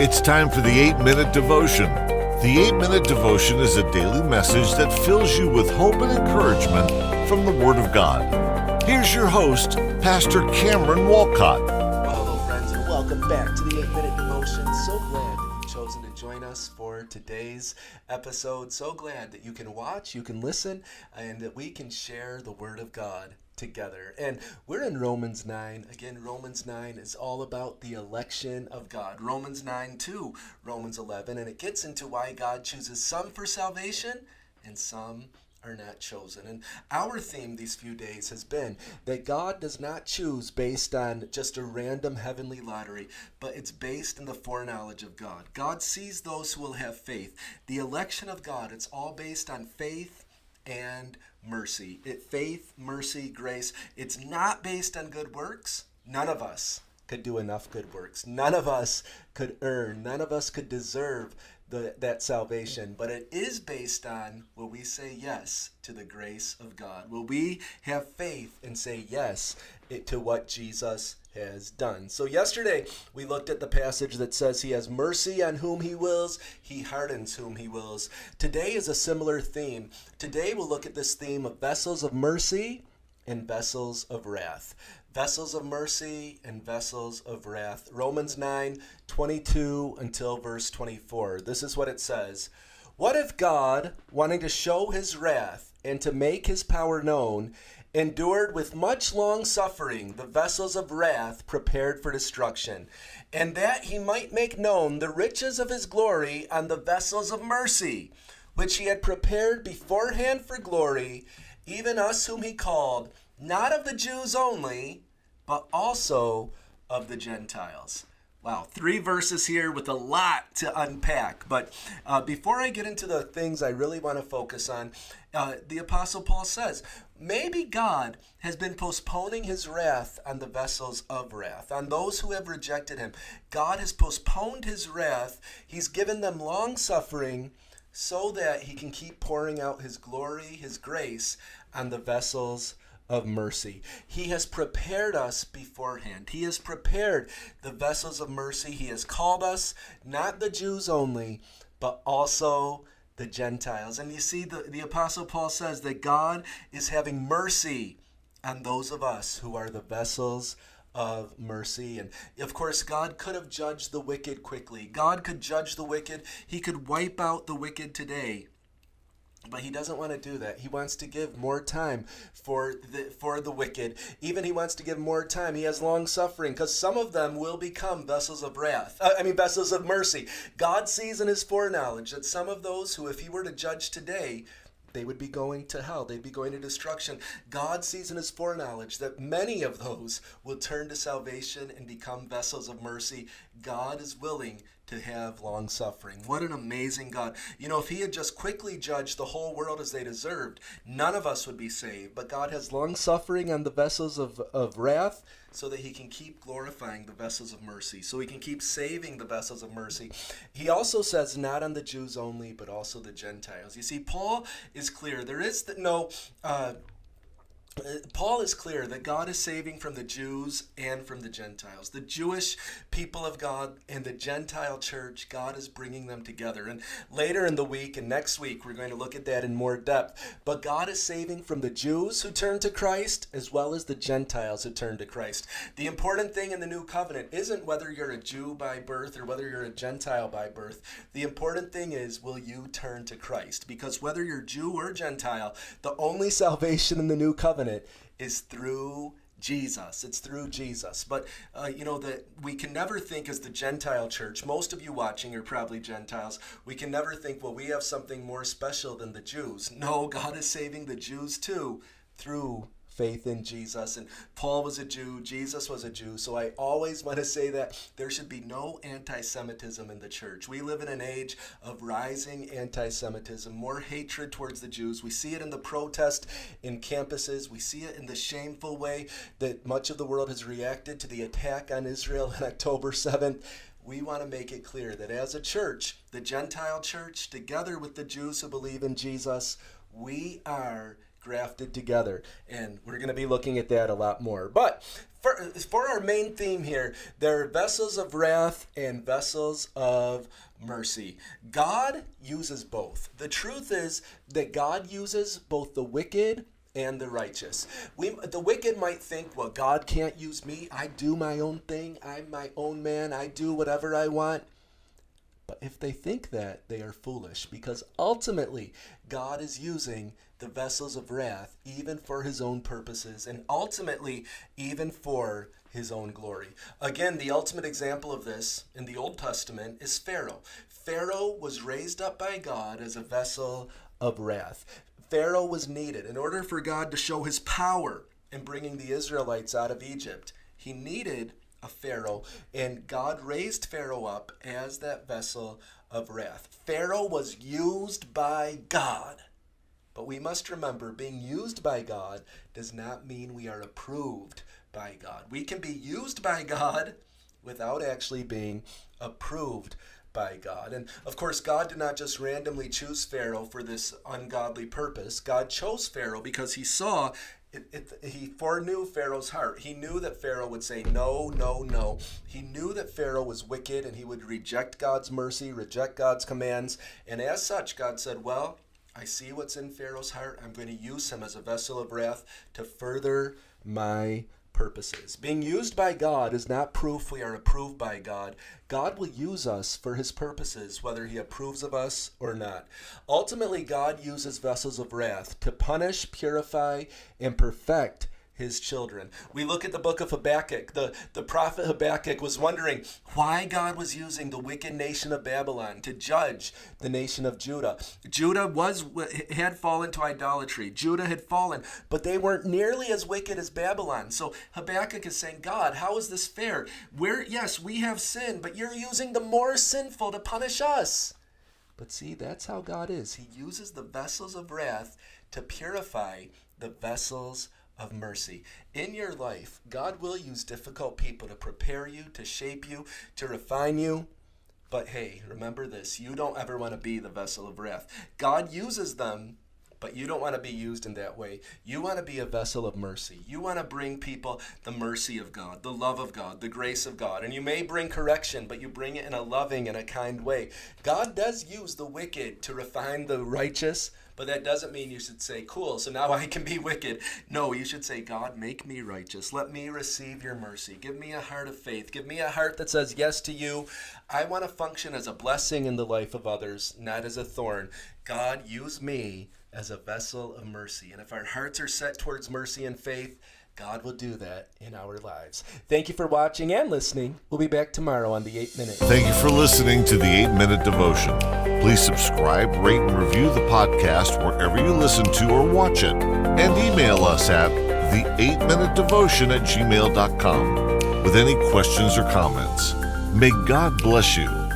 It's time for the 8-Minute Devotion. The 8-Minute Devotion is a daily message that fills you with hope and encouragement from the Word of God. Here's your host, Pastor Cameron Walcott. Well, hello, friends, and welcome back to the 8-Minute Devotion. So glad that you've chosen to join us for today's episode. So glad that you can watch, you can listen, and that we can share the Word of God together. And we're in Romans 9. Again, Romans 9 is all about the election of God. Romans 9 to Romans 11, and it gets into why God chooses some for salvation and some are not chosen. And our theme these few days has been that God does not choose based on just a random heavenly lottery, but it's based in the foreknowledge of God. God sees those who will have faith. The election of God, it's all based on faith and mercy. Faith, mercy, grace. It's not based on good works. None of us could do enough good works. None of us could earn. None of us could deserve that salvation. But it is based on will we say yes to the grace of God? Will we have faith and say yes to what Jesus has done? So yesterday we looked at the passage that says he has mercy on whom he wills, he hardens whom he wills. Today is a similar theme. Today we'll look at this theme of vessels of mercy and vessels of wrath. Vessels of mercy and vessels of wrath. Romans 9:22 until verse 24. This is what it says. What if God, wanting to show his wrath and to make his power known, endured with much long suffering the vessels of wrath prepared for destruction, and that he might make known the riches of his glory on the vessels of mercy, which he had prepared beforehand for glory, even us whom he called, not of the Jews only, but also of the Gentiles. Wow, 3 verses here with a lot to unpack. But before I get into the things I really want to focus on, the Apostle Paul says, maybe God has been postponing his wrath on the vessels of wrath, on those who have rejected him. God has postponed his wrath. He's given them long suffering so that he can keep pouring out his glory, his grace on the vessels of mercy. He has prepared us beforehand. He has prepared the vessels of mercy. He has called us, not the Jews only, but also the Gentiles. And you see, the Apostle Paul says that God is having mercy on those of us who are the vessels of mercy. And of course, God could have judged the wicked quickly. God could judge the wicked. He could wipe out the wicked today. But he doesn't want to do that. He wants to give more time for the wicked. Even he wants to give more time. He has long suffering because some of them will become vessels of wrath. Vessels of mercy. God sees in his foreknowledge that some of those who, if he were to judge today, they would be going to hell. They'd be going to destruction. God sees in his foreknowledge that many of those will turn to salvation and become vessels of mercy. God is willing to have long suffering. What an amazing God. You know, if he had just quickly judged the whole world as they deserved, none of us would be saved. But God has long suffering on the vessels of wrath so that he can keep glorifying the vessels of mercy, so he can keep saving the vessels of mercy. He also says not on the Jews only, but also the Gentiles. You see, Paul is clear. Paul is clear that God is saving from the Jews and from the Gentiles. The Jewish people of God and the Gentile church, God is bringing them together. And later in the week and next week, we're going to look at that in more depth. But God is saving from the Jews who turn to Christ as well as the Gentiles who turn to Christ. The important thing in the new covenant isn't whether you're a Jew by birth or whether you're a Gentile by birth. The important thing is, will you turn to Christ? Because whether you're Jew or Gentile, the only salvation in the new covenant is through Jesus. It's through Jesus. But that we can never think as the Gentile church, most of you watching are probably Gentiles, we can never think, well, we have something more special than the Jews. No, God is saving the Jews too through faith in Jesus. And Paul was a Jew, Jesus was a Jew. So I always want to say that there should be no anti-Semitism in the church. We live in an age of rising anti-Semitism, more hatred towards the Jews. We see it in the protest in campuses. We see it in the shameful way that much of the world has reacted to the attack on Israel on October 7th. We want to make it clear that as a church, the Gentile church, together with the Jews who believe in Jesus, we are grafted together. And we're going to be looking at that a lot more. But for our main theme here, there are vessels of wrath and vessels of mercy. God uses both. The truth is that God uses both the wicked and the righteous. The wicked might think, well, God can't use me. I do my own thing. I'm my own man. I do whatever I want. But if they think that, they are foolish, because ultimately God is using the vessels of wrath even for his own purposes, and ultimately even for his own glory. Again, the ultimate example of this in the Old Testament is Pharaoh. Pharaoh was raised up by God as a vessel of wrath. Pharaoh was needed in order for God to show his power in bringing the Israelites out of Egypt. He needed a Pharaoh, and God raised Pharaoh up as that vessel of wrath. Pharaoh was used by God. But we must remember, being used by God does not mean we are approved by God. We can be used by God without actually being approved by God. And of course, God did not just randomly choose Pharaoh for this ungodly purpose. God chose Pharaoh because he saw he foreknew Pharaoh's heart. He knew that Pharaoh would say no, no, no. He knew that Pharaoh was wicked and he would reject God's mercy, reject God's commands. And as such, God said, well, I see what's in Pharaoh's heart. I'm going to use him as a vessel of wrath to further my purposes. Being used by God is not proof we are approved by God. God will use us for his purposes, whether he approves of us or not. Ultimately, God uses vessels of wrath to punish, purify, and perfect his children. We look at the book of Habakkuk. The prophet Habakkuk was wondering why God was using the wicked nation of Babylon to judge the nation of Judah. Judah had fallen to idolatry. Judah had fallen, but they weren't nearly as wicked as Babylon. So Habakkuk is saying, God, how is this fair? Yes, we have sinned, but you're using the more sinful to punish us. But see, that's how God is. He uses the vessels of wrath to purify the vessels of mercy. In your life, God will use difficult people to prepare you, to shape you, to refine you. But hey, remember this, you don't ever want to be the vessel of wrath. God uses them, but you don't want to be used in that way. You want to be a vessel of mercy. You want to bring people the mercy of God, the love of God, the grace of God. And you may bring correction, but you bring it in a loving and a kind way. God does use the wicked to refine the righteous, but that doesn't mean you should say, cool, so now I can be wicked. No, you should say, God, make me righteous. Let me receive your mercy. Give me a heart of faith. Give me a heart that says yes to you. I want to function as a blessing in the life of others, not as a thorn. God, use me as a vessel of mercy. And if our hearts are set towards mercy and faith, God will do that in our lives. Thank you for watching and listening. We'll be back tomorrow on the 8 Minute. Thank you for listening to the 8-Minute Devotion. Please subscribe, rate, and review the podcast wherever you listen to or watch it. And email us at the8minutedevotion@gmail.com with any questions or comments. May God bless you